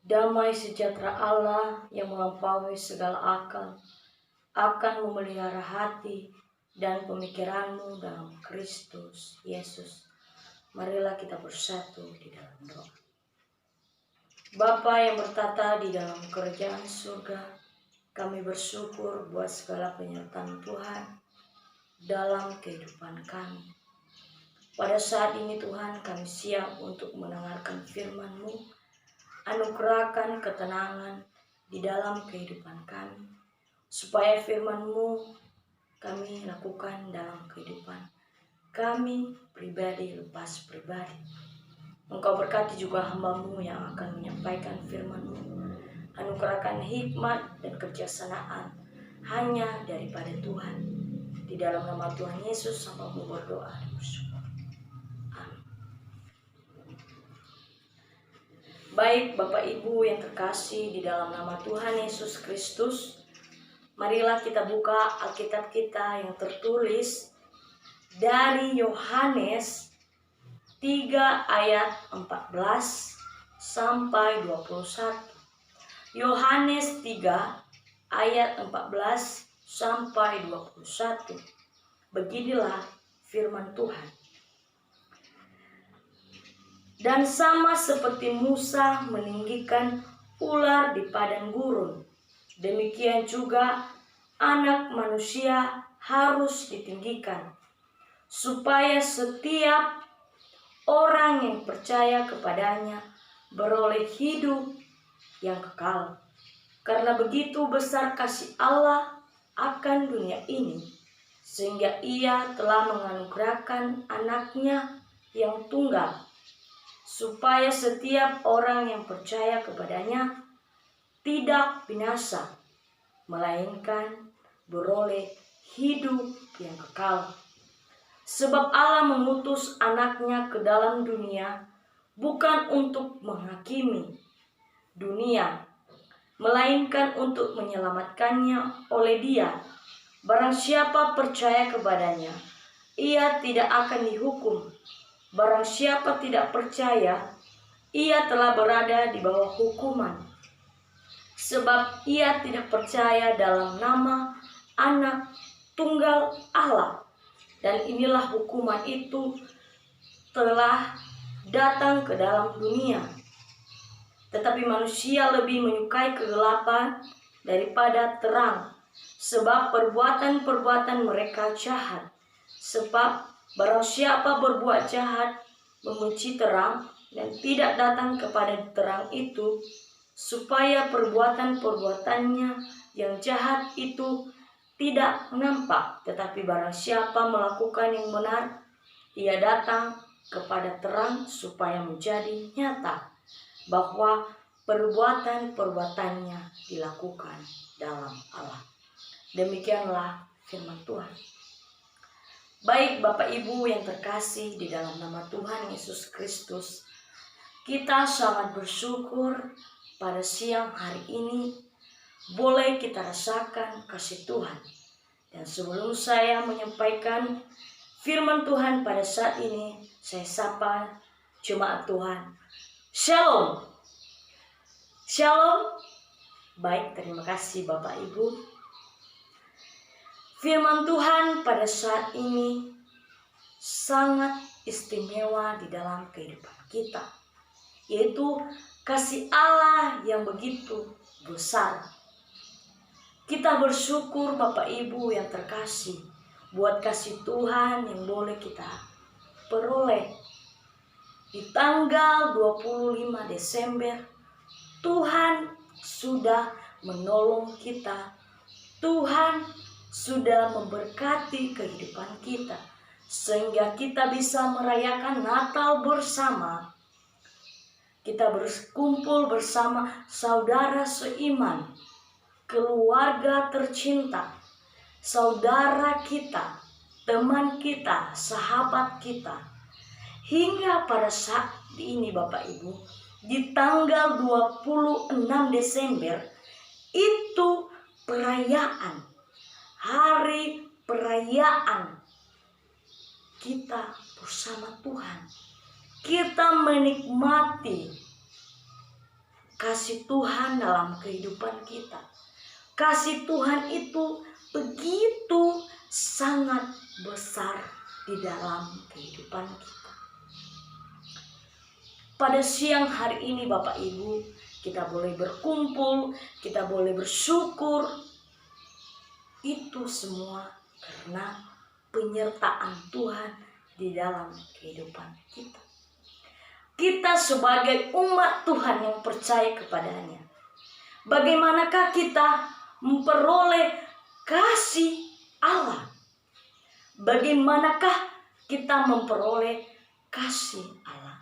Damai sejahtera Allah yang melampaui segala akal akan memelihara hati dan pemikiranmu dalam Kristus Yesus. Marilah kita bersatu di dalam doa. Bapa yang bertata di dalam kerajaan surga, kami bersyukur buat segala penyertaan Tuhan dalam kehidupan kami. Pada saat ini Tuhan, kami siap untuk mendengarkan firman-Mu. Anugerahkan ketenangan di dalam kehidupan kami, supaya firman-Mu kami lakukan dalam kehidupan kami pribadi lepas pribadi. Engkau berkati juga hamba-Mu yang akan menyampaikan firman-Mu. Anugerahkan hikmat dan kebijaksanaan hanya daripada Tuhan. Di dalam nama Tuhan Yesus hamba-Mu berdoa dan bersyukur. Amin. Baik Bapak Ibu yang terkasih di dalam nama Tuhan Yesus Kristus, marilah kita buka Alkitab kita yang tertulis dari Yohanes 3 ayat 14 sampai 21. Yohanes 3 ayat 14 sampai 21. Beginilah firman Tuhan. Dan sama seperti Musa meninggikan ular di padang gurun, demikian juga Anak Manusia harus ditinggikan, supaya setiap orang yang percaya kepadanya beroleh hidup yang kekal. Karena begitu besar kasih Allah akan dunia ini, sehingga Ia telah menganugerahkan anaknya yang tunggal, supaya setiap orang yang percaya kepadanya tidak binasa, melainkan beroleh hidup yang kekal. Sebab Allah mengutus anaknya ke dalam dunia bukan untuk menghakimi dunia, melainkan untuk menyelamatkannya oleh Dia. Barang siapa percaya kepadanya, ia tidak akan dihukum. Barang siapa tidak percaya, ia telah berada di bawah hukuman, sebab ia tidak percaya dalam nama Anak Tunggal Allah. Dan inilah hukuman itu telah datang ke dalam dunia, tetapi manusia lebih menyukai kegelapan daripada terang, sebab perbuatan-perbuatan mereka jahat. Sebab barang siapa berbuat jahat membenci terang dan tidak datang kepada terang itu, supaya perbuatan-perbuatannya yang jahat itu tidak nampak. Tetapi barang siapa melakukan yang benar, ia datang kepada terang supaya menjadi nyata bahwa perbuatan-perbuatannya dilakukan dalam Allah. Demikianlah firman Tuhan. Baik Bapak Ibu yang terkasih di dalam nama Tuhan Yesus Kristus, kita sangat bersyukur pada siang hari ini boleh kita rasakan kasih Tuhan. Dan sebelum saya menyampaikan firman Tuhan pada saat ini, saya sapa jemaat Tuhan. Shalom. Shalom. Baik, terima kasih Bapak Ibu. Firman Tuhan pada saat ini sangat istimewa di dalam kehidupan kita, yaitu kasih Allah yang begitu besar. Kita bersyukur Bapak Ibu yang terkasih buat kasih Tuhan yang boleh kita peroleh. Di tanggal 25 Desember, Tuhan sudah menolong kita. Tuhan sudah memberkati kehidupan kita, sehingga kita bisa merayakan Natal bersama. Kita berkumpul bersama saudara seiman, keluarga tercinta, saudara kita, teman kita, sahabat kita. Hingga pada saat ini Bapak Ibu, di tanggal 26 Desember, itu perayaan, hari perayaan kita bersama Tuhan. Kita menikmati kasih Tuhan dalam kehidupan kita. Kasih Tuhan itu begitu sangat besar di dalam kehidupan kita. Pada siang hari ini Bapak Ibu, kita boleh berkumpul, kita boleh bersyukur. Itu semua karena penyertaan Tuhan di dalam kehidupan kita. Kita sebagai umat Tuhan yang percaya kepadanya, bagaimanakah kita memperoleh kasih Allah? Bagaimanakah kita memperoleh kasih Allah?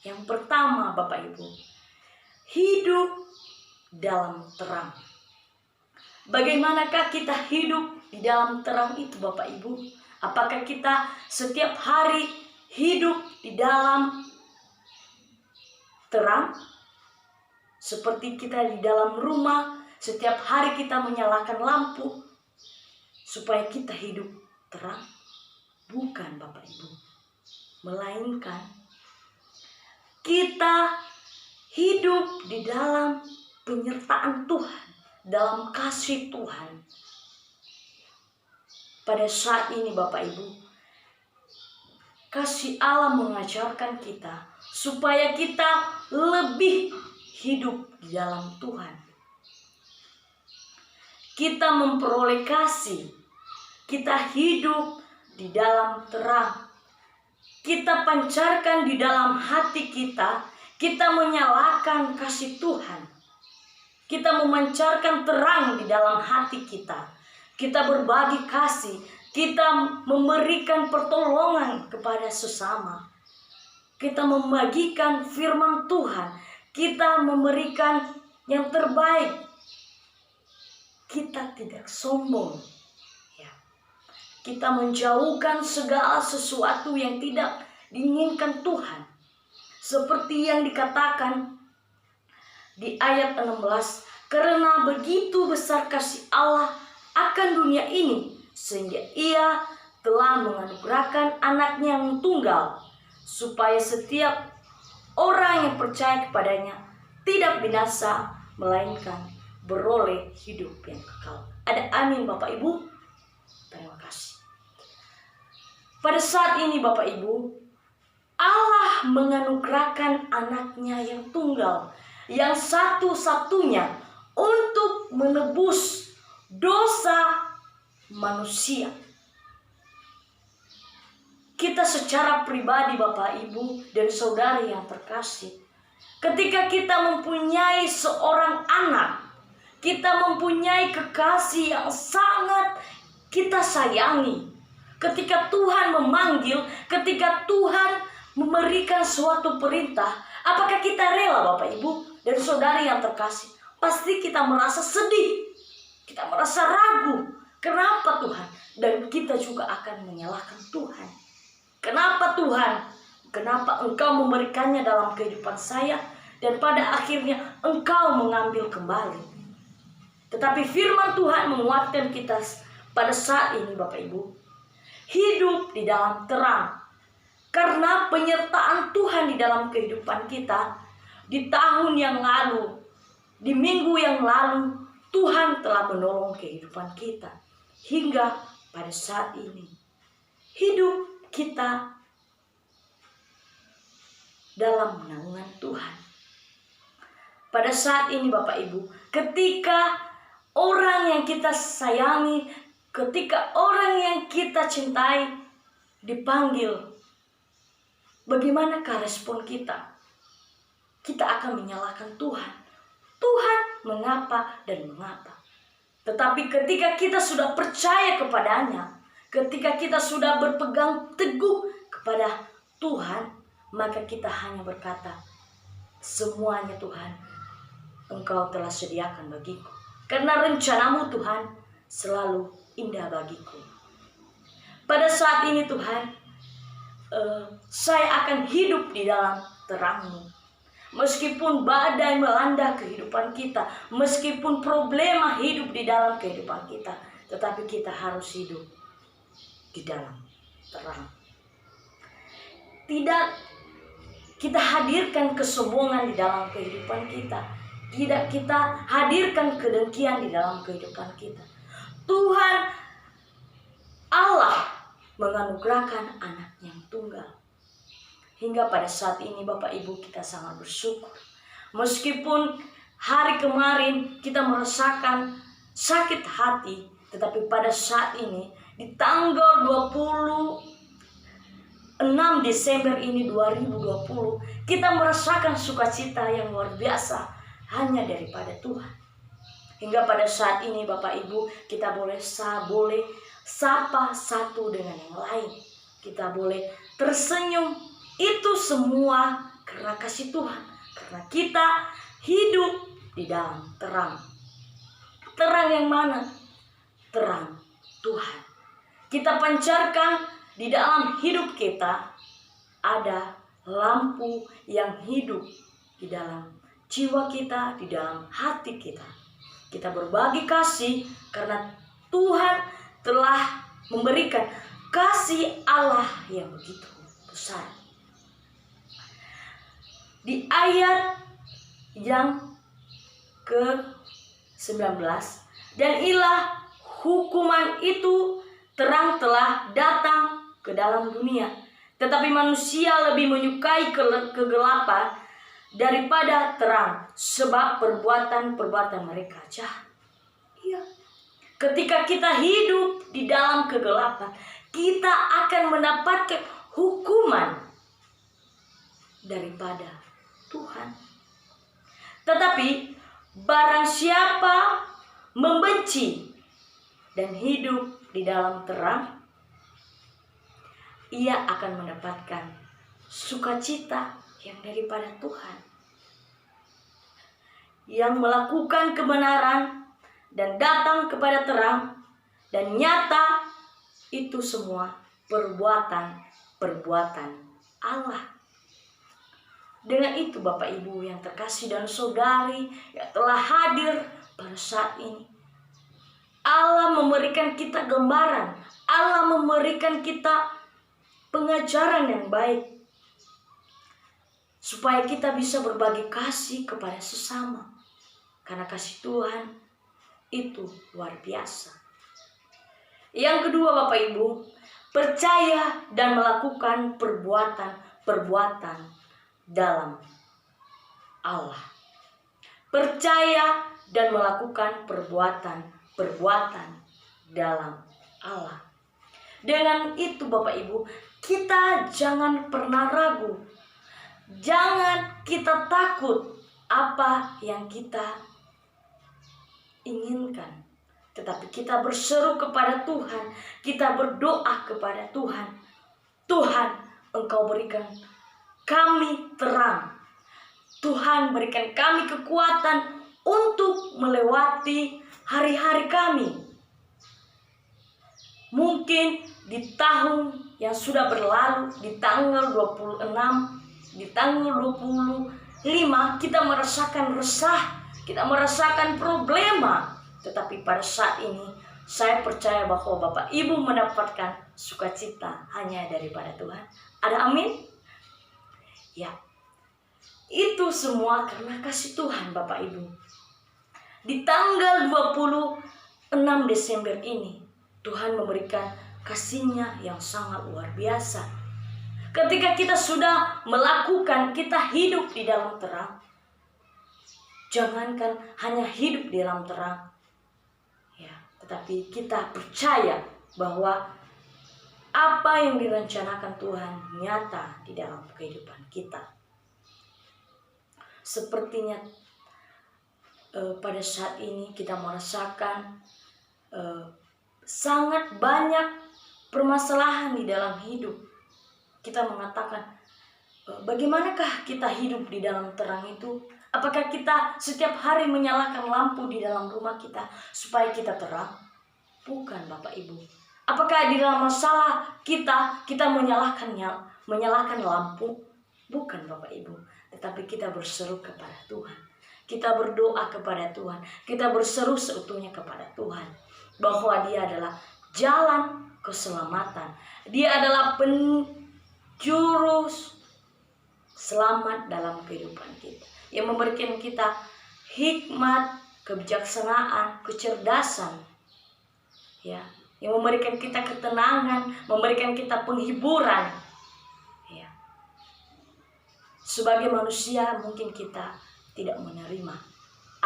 Yang pertama Bapak Ibu, hidup dalam terang. Bagaimanakah kita hidup di dalam terang itu Bapak Ibu? Apakah kita setiap hari hidup di dalam terang? Seperti kita di dalam rumah, setiap hari kita menyalakan lampu supaya kita hidup terang? Bukan Bapak Ibu. Melainkan kita hidup di dalam penyertaan Tuhan, dalam kasih Tuhan. Pada saat ini Bapak Ibu, kasih Allah mengajarkan kita supaya kita lebih hidup di dalam Tuhan. Kita memperoleh kasih, kita hidup di dalam terang. Kita pancarkan di dalam hati kita, kita menyalakan kasih Tuhan. Kita memancarkan terang di dalam hati kita. Kita berbagi kasih, kita memberikan pertolongan kepada sesama. Kita membagikan firman Tuhan, kita memberikan yang terbaik. Kita tidak sombong. Kita menjauhkan segala sesuatu yang tidak diinginkan Tuhan. Seperti yang dikatakan di ayat 16, karena begitu besar kasih Allah akan dunia ini, sehingga Ia telah menganugerahkan anaknya yang tunggal, supaya setiap orang yang percaya kepadanya tidak binasa, melainkan beroleh hidup yang kekal. Ada amin Bapak Ibu? Terima kasih. Pada saat ini Bapak Ibu, Allah menganugerahkan anaknya yang tunggal, yang satu-satunya untuk menebus dosa manusia. Kita secara pribadi Bapak Ibu dan saudari yang terkasih, ketika kita mempunyai seorang anak, kita mempunyai kekasih yang sangat kita sayangi. Ketika Tuhan memanggil, ketika Tuhan memberikan suatu perintah, apakah kita rela Bapak Ibu dan saudari yang terkasih? Pasti kita merasa sedih, kita merasa ragu. Kenapa Tuhan? Dan kita juga akan menyalahkan Tuhan. Kenapa Tuhan? Kenapa Engkau memberikannya dalam kehidupan saya dan pada akhirnya Engkau mengambil kembali? Tetapi firman Tuhan menguatkan kita pada saat ini Bapak Ibu, hidup di dalam terang. Karena penyertaan Tuhan di dalam kehidupan kita, di tahun yang lalu, di minggu yang lalu, Tuhan telah menolong kehidupan kita. Hingga pada saat ini, hidup kita dalam naungan Tuhan. Pada saat ini Bapak Ibu, ketika orang yang kita sayangi, ketika orang yang kita cintai dipanggil, bagaimanakah respon kita? Kita akan menyalahkan Tuhan. Tuhan, mengapa dan mengapa? Tetapi ketika kita sudah percaya kepadanya, ketika kita sudah berpegang teguh kepada Tuhan, maka kita hanya berkata, semuanya Tuhan, Engkau telah sediakan bagiku. Karena rencanamu Tuhan selalu indah bagiku. Pada saat ini Tuhan, saya akan hidup di dalam terang-Mu. Meskipun badai melanda kehidupan kita, meskipun problema hidup di dalam kehidupan kita, tetapi kita harus hidup di dalam terang. Tidak kita hadirkan kesombongan di dalam kehidupan kita. Tidak kita hadirkan kedengkian di dalam kehidupan kita. Tuhan Allah menganugerahkan anak yang tunggal. Hingga pada saat ini Bapak Ibu kita sangat bersyukur. Meskipun hari kemarin kita merasakan sakit hati, tetapi pada saat ini di tanggal 26 Desember ini 2020 kita merasakan sukacita yang luar biasa hanya daripada Tuhan. Hingga pada saat ini Bapak Ibu kita boleh sapa satu dengan yang lain. Kita boleh tersenyum. Itu semua karena kasih Tuhan. Karena kita hidup di dalam terang. Terang yang mana? Terang Tuhan. Kita pancarkan di dalam hidup kita ada lampu yang hidup di dalam jiwa kita, di dalam hati kita. Kita berbagi kasih karena Tuhan telah memberikan kasih Allah yang begitu besar. Di ayat yang ke-19, dan ialah hukuman itu terang telah datang ke dalam dunia, tetapi manusia lebih menyukai kegelapan daripada terang, sebab perbuatan-perbuatan mereka jahat. Iya. Ketika kita hidup di dalam kegelapan, kita akan mendapatkan hukuman daripada Tuhan. Tetapi barang siapa membenci dan hidup di dalam terang, ia akan mendapatkan sukacita yang daripada Tuhan. Yang melakukan kebenaran dan datang kepada terang, dan nyata itu semua perbuatan Allah. Dengan itu Bapak Ibu yang terkasih dan saudari yang telah hadir pada saat ini, Allah memberikan kita gambaran, Allah memberikan kita pengajaran yang baik, supaya kita bisa berbagi kasih kepada sesama. Karena kasih Tuhan itu luar biasa. Yang kedua Bapak Ibu, percaya dan melakukan perbuatan dalam Allah. Percaya dan melakukan perbuatan dalam Allah. Dengan itu Bapak Ibu, kita jangan pernah ragu. Jangan kita takut apa yang kita inginkan, tetapi kita berseru kepada Tuhan, kita berdoa kepada Tuhan. Tuhan, Engkau berikan kami terang. Tuhan, berikan kami kekuatan untuk melewati hari-hari kami. Mungkin di tahun yang sudah berlalu, di tanggal 26, di tanggal 25 kita merasakan resah, kita merasakan problema. Tetapi pada saat ini saya percaya bahwa Bapak Ibu mendapatkan sukacita hanya daripada Tuhan. Ada amin? Ya. Itu semua karena kasih Tuhan Bapak Ibu. Di tanggal 26 Desember ini Tuhan memberikan kasih-Nya yang sangat luar biasa. Ketika kita sudah melakukan, kita hidup di dalam terang. Jangankan hanya hidup di dalam terang, ya, tetapi kita percaya bahwa apa yang direncanakan Tuhan nyata di dalam kehidupan kita. Sepertinya pada saat ini kita merasakan sangat banyak permasalahan di dalam hidup. Kita mengatakan, bagaimanakah kita hidup di dalam terang itu? Apakah kita setiap hari menyalakan lampu di dalam rumah kita supaya kita terang? Bukan Bapak Ibu. Apakah di dalam masalah kita menyalakan lampu? Bukan Bapak Ibu. Tetapi kita berseru kepada Tuhan. Kita berdoa kepada Tuhan. Kita berseru seutuhnya kepada Tuhan. Bahwa Dia adalah jalan keselamatan. Dia adalah penjuru selamat dalam kehidupan kita, yang memberikan kita hikmat, kebijaksanaan, kecerdasan, ya, yang memberikan kita ketenangan, memberikan kita penghiburan. Ya. Sebagai manusia mungkin kita tidak menerima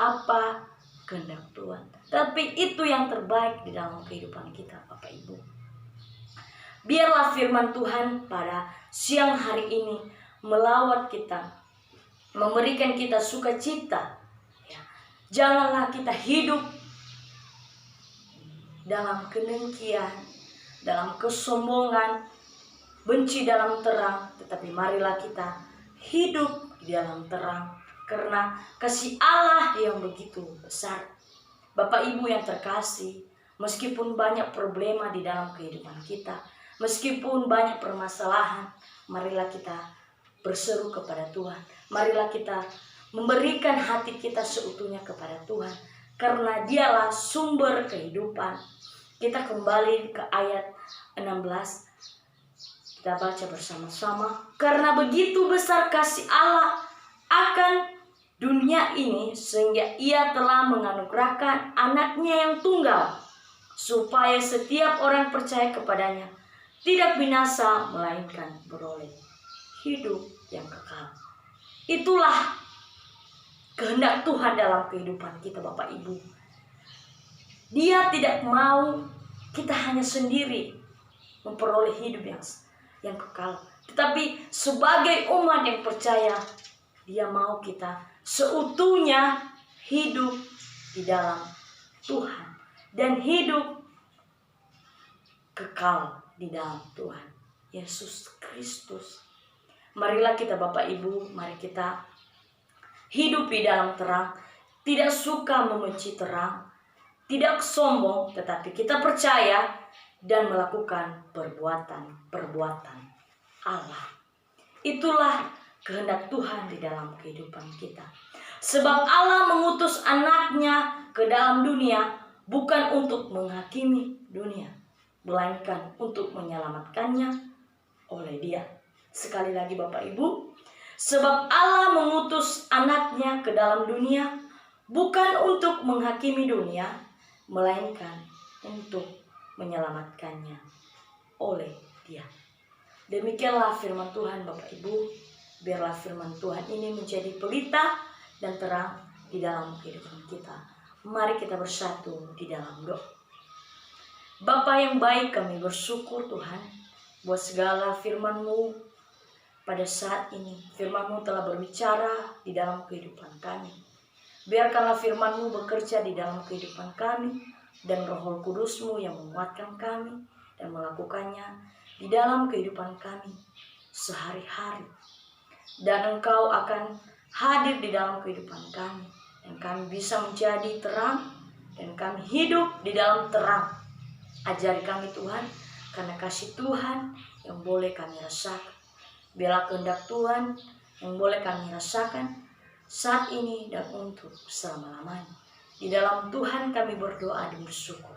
apa kehendak Tuhan, tapi itu yang terbaik di dalam kehidupan kita, Bapak Ibu. Biarlah firman Tuhan pada siang hari ini melawat kita, memberikan kita sukacita. Ya. Janganlah kita hidup dalam kedengkian, dalam kesombongan, benci dalam terang, tetapi marilah kita hidup di dalam terang, karena kasih Allah yang begitu besar. Bapak Ibu yang terkasih, meskipun banyak problema di dalam kehidupan kita, meskipun banyak permasalahan, marilah kita berseru kepada Tuhan. Marilah kita memberikan hati kita seutuhnya kepada Tuhan, karena Dialah sumber kehidupan. Kita kembali ke ayat 16. Kita baca bersama-sama. Karena begitu besar kasih Allah akan dunia ini, sehingga Ia telah menganugerahkan anaknya yang tunggal, supaya setiap orang percaya kepadanya tidak binasa, melainkan beroleh hidup yang kekal. Itulah kehendak Tuhan dalam kehidupan kita, Bapak Ibu. Dia tidak mau kita hanya sendiri memperoleh hidup yang kekal, tetapi sebagai umat yang percaya, Dia mau kita seutuhnya hidup di dalam Tuhan dan hidup kekal di dalam Tuhan Yesus Kristus. Marilah kita, Bapak Ibu, mari kita hidup di dalam terang, tidak suka membenci terang, tidak sombong, tetapi kita percaya dan melakukan perbuatan Allah. Itulah kehendak Tuhan di dalam kehidupan kita. Sebab Allah mengutus anaknya ke dalam dunia bukan untuk menghakimi dunia, melainkan untuk menyelamatkannya oleh Dia. Sekali lagi Bapak Ibu, sebab Allah mengutus anaknya ke dalam dunia bukan untuk menghakimi dunia, melainkan untuk menyelamatkannya oleh Dia. Demikianlah firman Tuhan, Bapak Ibu. Biarlah firman Tuhan ini menjadi pelita dan terang di dalam kehidupan kita. Mari kita bersatu di dalam doa. Bapa yang baik, kami bersyukur Tuhan buat segala firman-Mu pada saat ini. Firman-Mu telah berbicara di dalam kehidupan kami. Biarkanlah firman-Mu bekerja di dalam kehidupan kami, dan Roh Kudus-Mu yang menguatkan kami dan melakukannya di dalam kehidupan kami sehari-hari. Dan Engkau akan hadir di dalam kehidupan kami, dan kami bisa menjadi terang, dan kami hidup di dalam terang. Ajari kami Tuhan, karena kasih Tuhan yang boleh kami rasakan. Biarlah kehendak Tuhan yang boleh kami rasakan saat ini dan untuk selama-lamanya. Di dalam Tuhan kami berdoa dan bersyukur.